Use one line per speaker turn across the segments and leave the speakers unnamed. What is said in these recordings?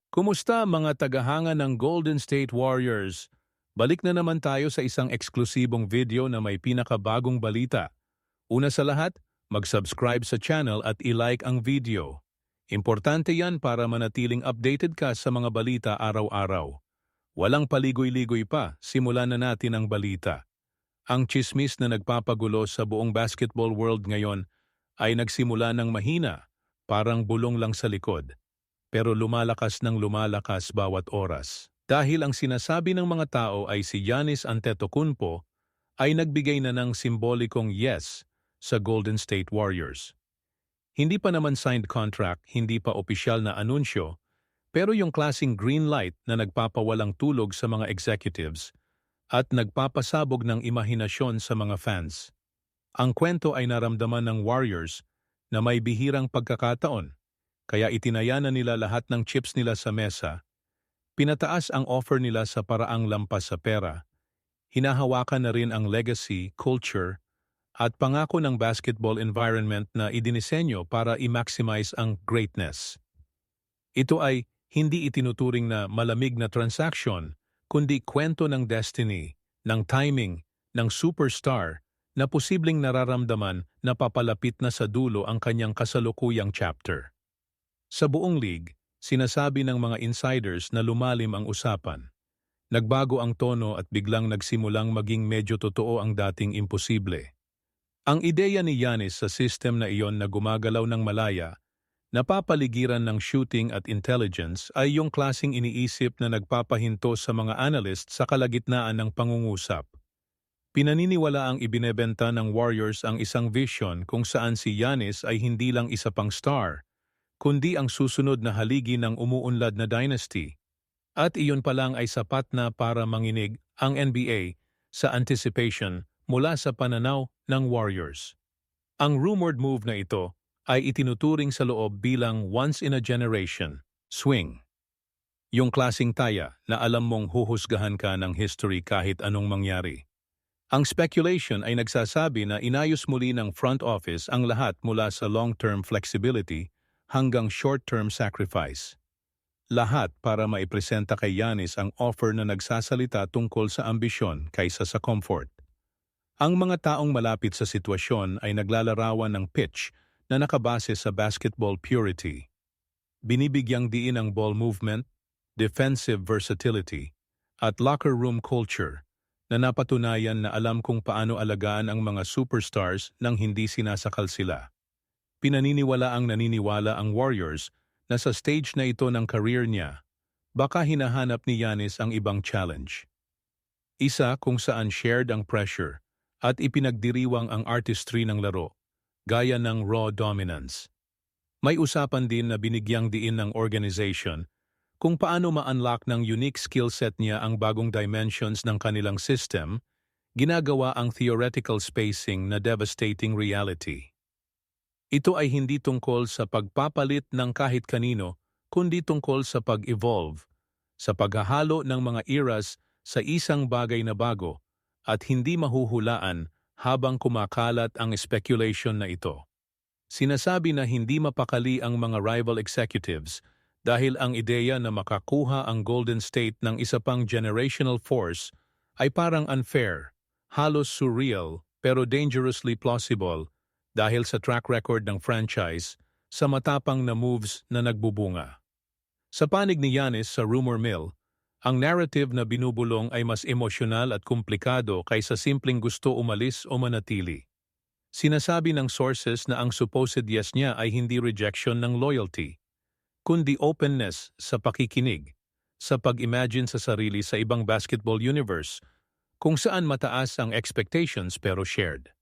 Kumusta mga tagahanga ng Golden State Warriors? Balik na naman tayo sa isang eksklusibong video na may pinakabagong balita. Una sa lahat, mag-subscribe sa channel at i-like ang video. Importante yan para manatiling updated ka sa mga balita araw-araw. Walang paligoy-ligoy pa, simulan na natin ang balita. Ang tsismis na nagpapagulo sa buong basketball world ngayon ay nagsimula ng mahina, parang bulong lang sa likod. Pero lumalakas ng lumalakas bawat oras. Dahil ang sinasabi ng mga tao ay si Giannis Antetokounmpo ay nagbigay na ng simbolikong yes sa Golden State Warriors. Hindi pa naman signed contract, hindi pa opisyal na anunsyo, pero yung klaseng green light na nagpapawalang tulog sa mga executives at nagpapasabog ng imahinasyon sa mga fans. Ang kwento ay naramdaman ng Warriors na may bihirang pagkakataon. Kaya itinaya na nila lahat ng chips nila sa mesa, pinataas ang offer nila sa paraang lampas sa pera, hinahawakan na rin ang legacy, culture, at pangako ng basketball environment na idinisenyo para i-maximize ang greatness. Ito ay hindi itinuturing na malamig na transaction, kundi kwento ng destiny, ng timing, ng superstar na posibleng nararamdaman na papalapit na sa dulo ang kanyang kasalukuyang chapter. Sa buong league, sinasabi ng mga insiders na lumalim ang usapan. Nagbago ang tono at biglang nagsimulang maging medyo totoo ang dating imposible. Ang ideya ni Giannis sa system na iyon na gumagalaw ng malaya, napapaligiran ng shooting at intelligence ay yung klaseng iniisip na nagpapahinto sa mga analyst sa kalagitnaan ng pangungusap. Pinaniniwala ang ibinebenta ng Warriors ang isang vision kung saan si Giannis ay hindi lang isa pang star, kundi ang susunod na haligi ng umuunlad na dynasty. At iyon pa lang ay sapat na para manginig ang NBA sa anticipation mula sa pananaw ng Warriors. Ang rumored move na ito ay itinuturing sa loob bilang once-in-a-generation swing. Yung klasing taya na alam mong huhusgahan ka ng history kahit anong mangyari. Ang speculation ay nagsasabi na inayos muli ng front office ang lahat mula sa long-term flexibility hanggang short-term sacrifice. Lahat para maipresenta kay Giannis ang offer na nagsasalita tungkol sa ambisyon kaysa sa comfort. Ang mga taong malapit sa sitwasyon ay naglalarawan ng pitch na nakabase sa basketball purity. Binibigyang diin ang ball movement, defensive versatility, at locker room culture na napatunayan na alam kung paano alagaan ang mga superstars nang hindi sinasakal sila. Pinaniniwala ang naniniwala ang Warriors na sa stage na ito ng career niya, baka hinahanap ni Giannis ang ibang challenge. Isa kung saan shared ang pressure at ipinagdiriwang ang artistry ng laro, gaya ng raw dominance. May usapan din na binigyang diin ng organization kung paano ma-unlock ng unique skill set niya ang bagong dimensions ng kanilang system, ginagawa ang theoretical spacing na devastating reality. Ito ay hindi tungkol sa pagpapalit ng kahit kanino, kundi tungkol sa pag-evolve, sa paghahalo ng mga eras sa isang bagay na bago at hindi mahuhulaan habang kumakalat ang speculation na ito. Sinasabi na hindi mapakali ang mga rival executives dahil ang ideya na makakuha ang Golden State ng isa pang generational force ay parang unfair, halos surreal pero dangerously plausible dahil sa track record ng franchise sa matapang na moves na nagbubunga. Sa panig ni Giannis sa rumor mill, ang narrative na binubulong ay mas emosyonal at komplikado kaysa simpleng gusto umalis o manatili. Sinasabi ng sources na ang supposed yes niya ay hindi rejection ng loyalty, kundi openness sa pakikinig, sa pag-imagine sa sarili sa ibang basketball universe, kung saan mataas ang expectations pero shared.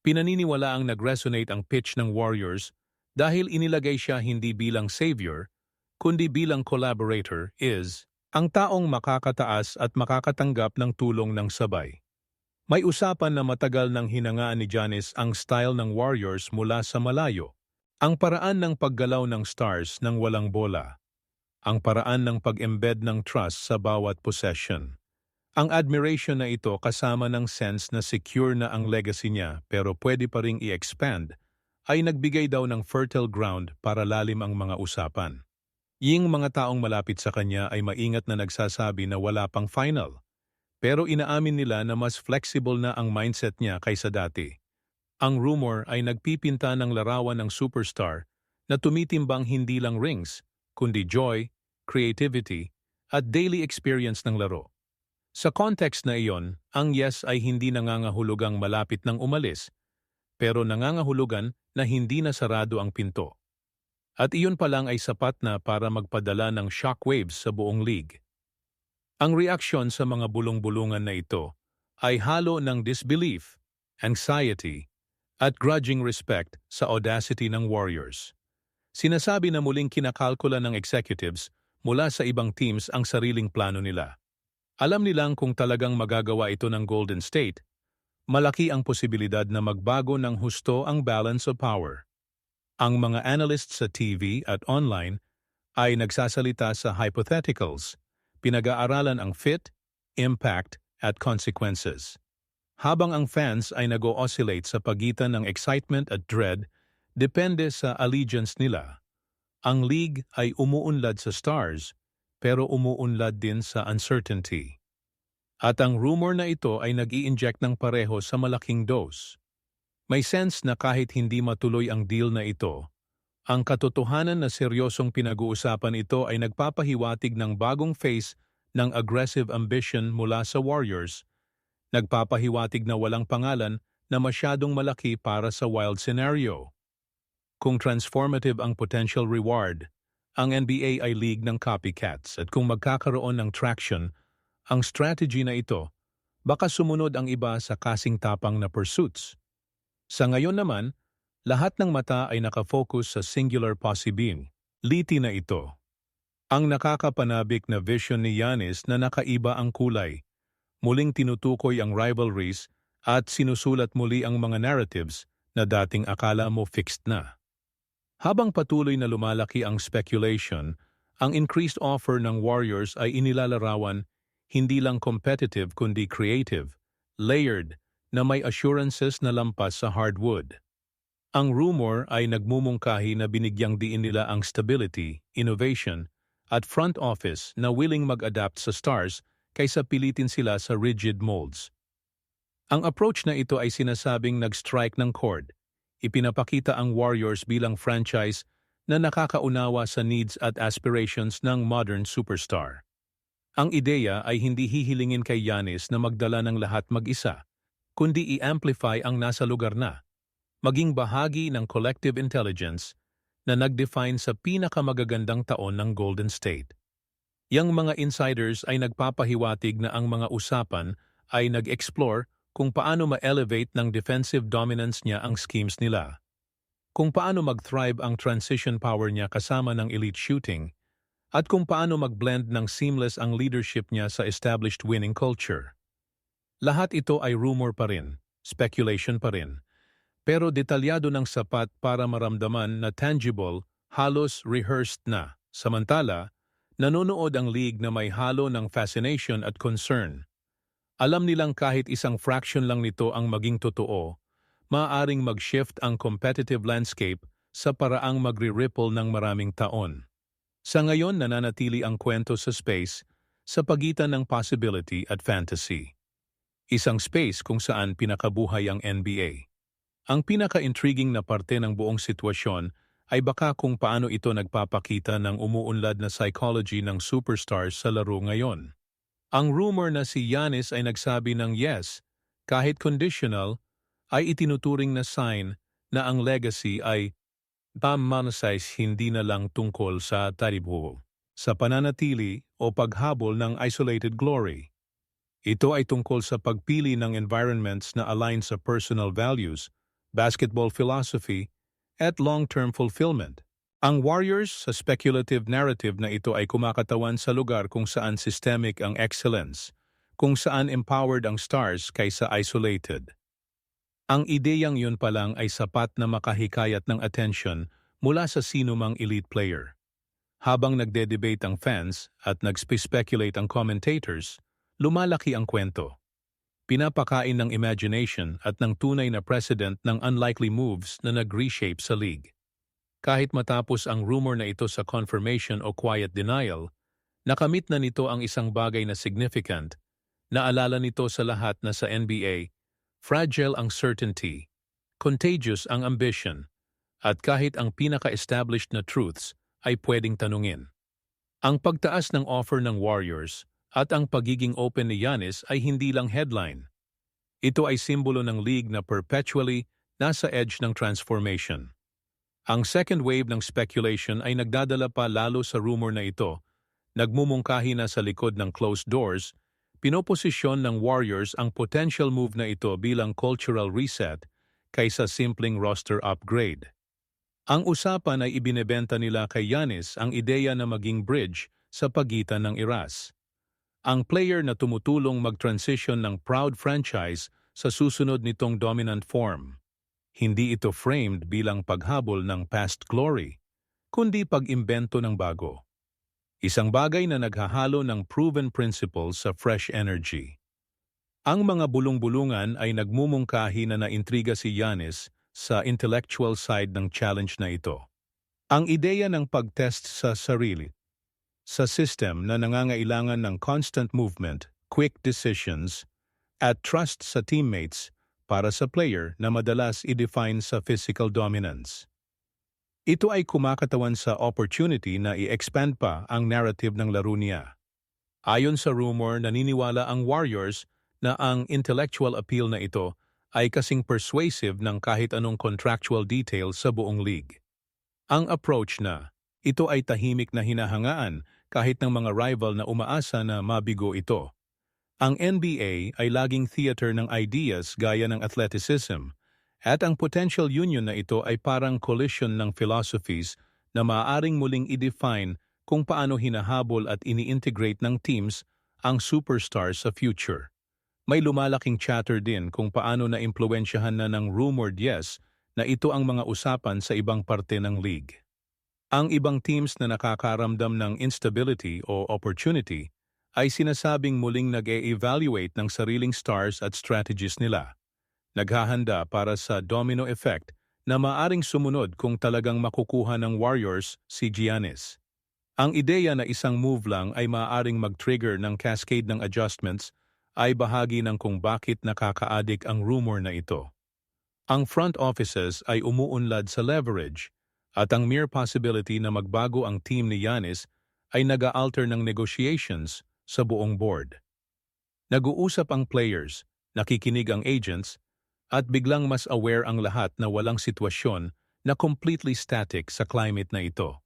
Pinaniniwala ang nag-resonate ang pitch ng Warriors dahil inilagay siya hindi bilang savior, kundi bilang collaborator ang taong makakataas at makakatanggap ng tulong ng sabay. May usapan na matagal nang hinangaan ni Giannis ang style ng Warriors mula sa malayo. Ang paraan ng paggalaw ng stars ng walang bola. Ang paraan ng pag-embed ng trust sa bawat possession. Ang admiration na ito kasama ng sense na secure na ang legacy niya pero pwede pa ring i-expand ay nagbigay daw ng fertile ground para lalim ang mga usapan. Yung mga taong malapit sa kanya ay maingat na nagsasabi na wala pang final. Pero inaamin nila na mas flexible na ang mindset niya kaysa dati. Ang rumor ay nagpipinta ng larawan ng superstar na tumitimbang hindi lang rings, kundi joy, creativity, at daily experience ng laro. Sa context na iyon, ang yes ay hindi nangangahulugang malapit ng umalis, pero nangangahulugan na hindi na sarado ang pinto. At iyon pa lang ay sapat na para magpadala ng shockwaves sa buong league. Ang reaksyon sa mga bulong-bulungan na ito ay halo ng disbelief, anxiety, at grudging respect sa audacity ng Warriors. Sinasabi na muling kinakalkula ng executives mula sa ibang teams ang sariling plano nila. Alam nilang kung talagang magagawa ito ng Golden State, malaki ang posibilidad na magbago ng husto ang balance of power. Ang mga analysts sa TV at online ay nagsasalita sa hypotheticals, pinag-aaralan ang fit, impact, at consequences. Habang ang fans ay nag-o-oscillate sa pagitan ng excitement at dread, depende sa allegiance nila. Ang league ay umuunlad sa stars, pero umuunlad din sa uncertainty. At ang rumor na ito ay nag-i-inject ng pareho sa malaking dose. May sense na kahit hindi matuloy ang deal na ito, ang katotohanan na seryosong pinag-uusapan ito ay nagpapahiwatig ng bagong face ng aggressive ambition mula sa Warriors, nagpapahiwatig na walang pangalan na masyadong malaki para sa wild scenario. Kung transformative ang potential reward, ang NBA ay league ng copycats at kung magkakaroon ng traction, ang strategy na ito, baka sumunod ang iba sa kasing tapang na pursuits. Sa ngayon naman, lahat ng mata ay nakafocus sa singular possibility na ito. Ang nakakapanabik na vision ni Giannis na nakaiba ang kulay, muling tinutukoy ang rivalries at sinusulat muli ang mga narratives na dating akala mo fixed na. Habang patuloy na lumalaki ang speculation, ang increased offer ng Warriors ay inilalarawan hindi lang competitive kundi creative, layered, na may assurances na lampas sa hardwood. Ang rumor ay nagmumungkahi na binigyang diin nila ang stability, innovation, at front office na willing mag-adapt sa stars kaysa pilitin sila sa rigid molds. Ang approach na ito ay sinasabing nag-strike ng chord. Ipinapakita ang Warriors bilang franchise na nakakaunawa sa needs at aspirations ng modern superstar. Ang ideya ay hindi hihilingin kay Giannis na magdala ng lahat mag-isa, kundi i-amplify ang nasa lugar na, maging bahagi ng collective intelligence na nag-define sa pinakamagagandang taon ng Golden State. Yang mga insiders ay nagpapahiwatig na ang mga usapan ay nag-explore kung paano ma-elevate ng defensive dominance niya ang schemes nila, kung paano mag-thrive ang transition power niya kasama ng elite shooting, at kung paano mag-blend ng seamless ang leadership niya sa established winning culture. Lahat ito ay rumor pa rin, speculation pa rin, pero detalyado ng sapat para maramdaman na tangible, halos rehearsed na. Samantala, nanonood ang league na may halo ng fascination at concern. Alam nilang kahit isang fraction lang nito ang maging totoo, maaaring mag-shift ang competitive landscape sa paraang magre-ripple ng maraming taon. Sa ngayon nananatili ang kwento sa space sa pagitan ng possibility at fantasy. Isang space kung saan pinakabuhay ang NBA. Ang pinaka-intriguing na parte ng buong sitwasyon ay baka kung paano ito nagpapakita ng umuunlad na psychology ng superstars sa laro ngayon. Ang rumor na si Giannis ay nagsabi ng yes, kahit conditional, ay itinuturing na sign na ang legacy ay manasize hindi na lang tungkol sa taribo, sa pananatili o paghabol ng isolated glory. Ito ay tungkol sa pagpili ng environments na align sa personal values, basketball philosophy, at long-term fulfillment. Ang Warriors sa speculative narrative na ito ay kumakatawan sa lugar kung saan systemic ang excellence, kung saan empowered ang stars kaysa isolated. Ang ideyang yun pa lang ay sapat na makahikayat ng attention mula sa sinumang elite player. Habang nagde-debate ang fans at nag-speculate ang commentators, lumalaki ang kwento. Pinapakain ng imagination at ng tunay na precedent ng unlikely moves na nag-reshape sa league. Kahit matapos ang rumor na ito sa confirmation o quiet denial, nakamit na nito ang isang bagay na significant. Naalala nito sa lahat na sa NBA, fragile ang certainty, contagious ang ambition, at kahit ang pinaka-established na truths ay pwedeng tanungin. Ang pagtaas ng offer ng Warriors at ang pagiging open ni Giannis ay hindi lang headline. Ito ay simbolo ng league na perpetually nasa edge ng transformation. Ang second wave ng speculation ay nagdadala pa lalo sa rumor na ito, nagmumungkahi na sa likod ng closed doors, pinoposisyon ng Warriors ang potential move na ito bilang cultural reset kaysa simpleng roster upgrade. Ang usapan ay ibinebenta nila kay Giannis ang ideya na maging bridge sa pagitan ng eras. Ang player na tumutulong mag-transition ng proud franchise sa susunod nitong dominant form. Hindi ito framed bilang paghabol ng past glory, kundi pag-imbento ng bago. Isang bagay na naghahalo ng proven principles sa fresh energy. Ang mga bulong-bulungan ay nagmumungkahi na naintriga si Giannis sa intellectual side ng challenge na ito. Ang ideya ng pag-test sa sarili, sa system na nangangailangan ng constant movement, quick decisions, at trust sa teammates para sa player na madalas i-define sa physical dominance. Ito ay kumakatawan sa opportunity na i-expand pa ang narrative ng laro niya. Ayon sa rumor, naniniwala ang Warriors na ang intellectual appeal na ito ay kasing persuasive ng kahit anong contractual detail sa buong league. Ang approach na, ito ay tahimik na hinahangaan kahit ng mga rival na umaasa na mabigo ito. Ang NBA ay laging theater ng ideas gaya ng athleticism, at ang potential union na ito ay parang collision ng philosophies na maaaring muling i-define kung paano hinahabol at ini-integrate ng teams ang superstars sa future. May lumalaking chatter din kung paano na-impluwensyahan na ng rumored yes na ito ang mga usapan sa ibang parte ng league. Ang ibang teams na nakakaramdam ng instability o opportunity ay sinasabing muling nag-e-evaluate ng sariling stars at strategies nila. Naghahanda para sa domino effect na maaring sumunod kung talagang makukuha ng Warriors si Giannis. Ang ideya na isang move lang ay maaaring mag-trigger ng cascade ng adjustments ay bahagi ng kung bakit nakaka-addict ang rumor na ito. Ang front offices ay umuunlad sa leverage at ang mere possibility na magbago ang team ni Giannis ay nag-a-alter ng negotiations sa buong board. Nag-uusap ang players, nakikinig ang agents, at biglang mas aware ang lahat na walang sitwasyon na completely static sa climate na ito.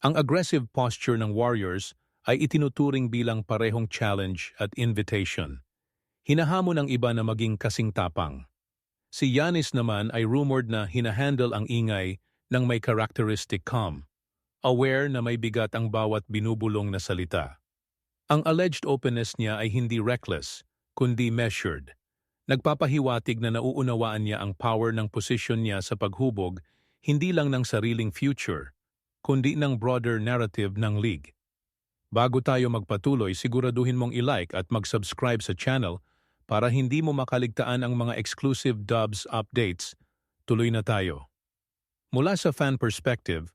Ang aggressive posture ng Warriors ay itinuturing bilang parehong challenge at invitation. Hinahamon ng iba na maging kasing tapang. Si Giannis naman ay rumored na hinahandle ang ingay ng may characteristic calm, aware na may bigat ang bawat binubulong na salita. Ang alleged openness niya ay hindi reckless, kundi measured. Nagpapahiwatig na nauunawaan niya ang power ng posisyon niya sa paghubog hindi lang ng sariling future, kundi ng broader narrative ng league. Bago tayo magpatuloy, siguraduhin mong i-like at mag-subscribe sa channel para hindi mo makaligtaan ang mga exclusive Dubs updates. Tuloy na tayo. Mula sa fan perspective,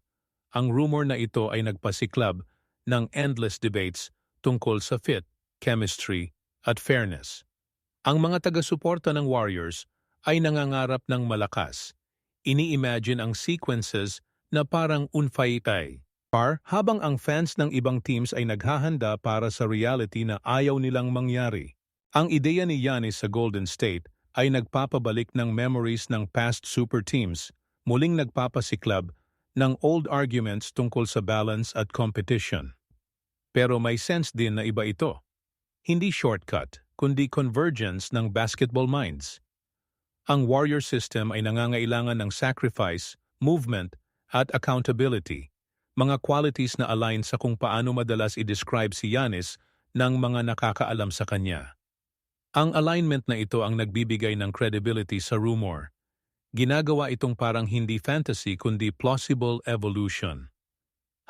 ang rumor na ito ay nagpasiklab ng endless debates tungkol sa fit, chemistry, at fairness. Ang mga taga-suporta ng Warriors ay nangangarap ng malakas. Ini-imagine ang sequences na parang unfaitay. Habang ang fans ng ibang teams ay naghahanda para sa reality na ayaw nilang mangyari. Ang ideya ni Giannis sa Golden State ay nagpapabalik ng memories ng past super teams, muling nagpapasiklab ng old arguments tungkol sa balance at competition. Pero may sense din na iba ito. Hindi shortcut, kundi convergence ng basketball minds. Ang Warrior system ay nangangailangan ng sacrifice, movement, at accountability. Mga qualities na align sa kung paano madalas i-describe si Giannis ng mga nakakaalam sa kanya. Ang alignment na ito ang nagbibigay ng credibility sa rumor. Ginagawa itong parang hindi fantasy kundi plausible evolution.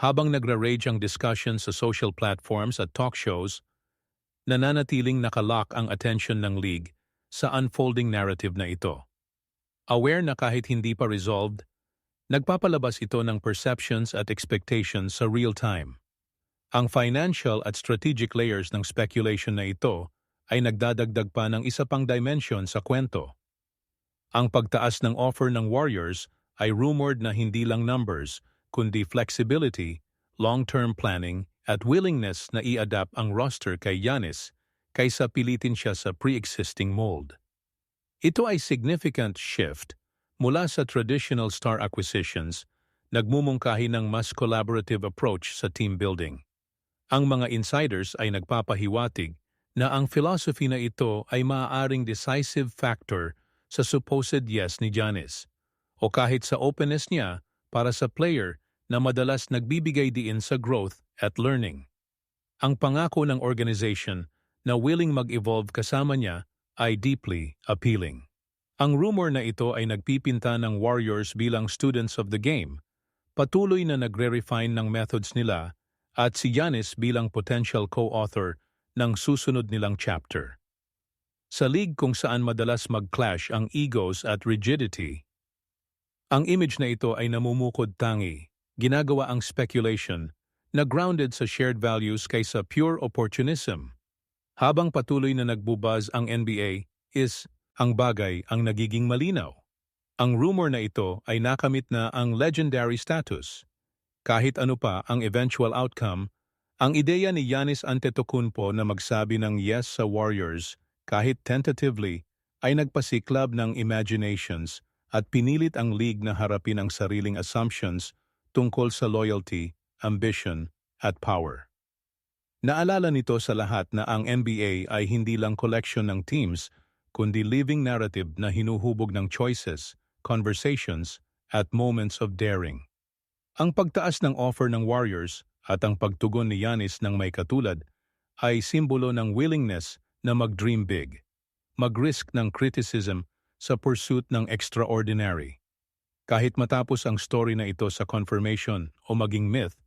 Habang nagra-rage ang discussion sa social platforms at talk shows, nananatiling nakalock ang attention ng league sa unfolding narrative na ito. Aware na kahit hindi pa resolved, Nagpapalabas ito ng perceptions at expectations sa real time. Ang financial at strategic layers ng speculation na ito ay nagdadagdag pa ng isa pang dimension sa kwento. Ang pagtaas ng offer ng Warriors ay rumored na hindi lang numbers, kundi flexibility, long-term planning, at willingness na i-adapt ang roster kay Giannis kaysa pilitin siya sa pre-existing mold. Ito ay significant shift mula sa traditional star acquisitions, nagmumungkahi ng mas collaborative approach sa team building. Ang mga insiders ay nagpapahiwatig na ang philosophy na ito ay maaaring decisive factor sa supposed yes ni Giannis o kahit sa openness niya para sa player na madalas nagbibigay diin sa growth at learning. Ang pangako ng organization na willing mag-evolve kasama niya ay deeply appealing. Ang rumor na ito ay nagpipinta ng Warriors bilang students of the game, patuloy na nagre-refine ng methods nila at si Giannis bilang potential co-author ng susunod nilang chapter. Sa league kung saan madalas mag-clash ang egos at rigidity, ang image na ito ay namumukod tangi, ginagawa ang speculation na grounded sa shared values kaysa pure opportunism. Habang patuloy na nagbubuzz ang NBA ang bagay ang nagiging malinaw. Ang rumor na ito ay nakamit na ang legendary status. Kahit ano pa ang eventual outcome, ang ideya ni Giannis Antetokounmpo na magsabi ng yes sa Warriors kahit tentatively ay nagpasiklab ng imaginations at pinilit ang league na harapin ang sariling assumptions tungkol sa loyalty, ambition, at power. Naalala nito sa lahat na ang NBA ay hindi lang collection ng teams, kundi living narrative na hinuhubog ng choices, conversations, at moments of daring. Ang pagtaas ng offer ng Warriors at ang pagtugon ni Giannis ng may katulad ay simbolo ng willingness na mag-dream big, mag-risk ng criticism sa pursuit ng extraordinary. Kahit matapos ang story na ito sa confirmation o maging myth,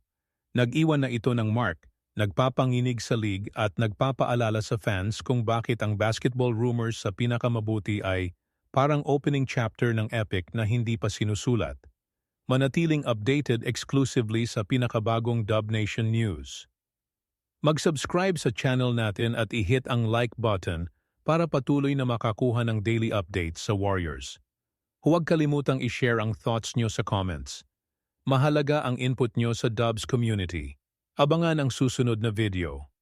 nag-iwan na ito ng mark, nagpapanginig sa league at nagpapaalala sa fans kung bakit ang basketball rumors sa pinakamabuti ay parang opening chapter ng epic na hindi pa sinusulat. Manatiling updated exclusively sa pinakabagong Dub Nation News. Mag-subscribe sa channel natin at i-hit ang like button para patuloy na makakuha ng daily updates sa Warriors. Huwag kalimutang i-share ang thoughts nyo sa comments. Mahalaga ang input nyo sa Dubs community. Abangan ang susunod na video.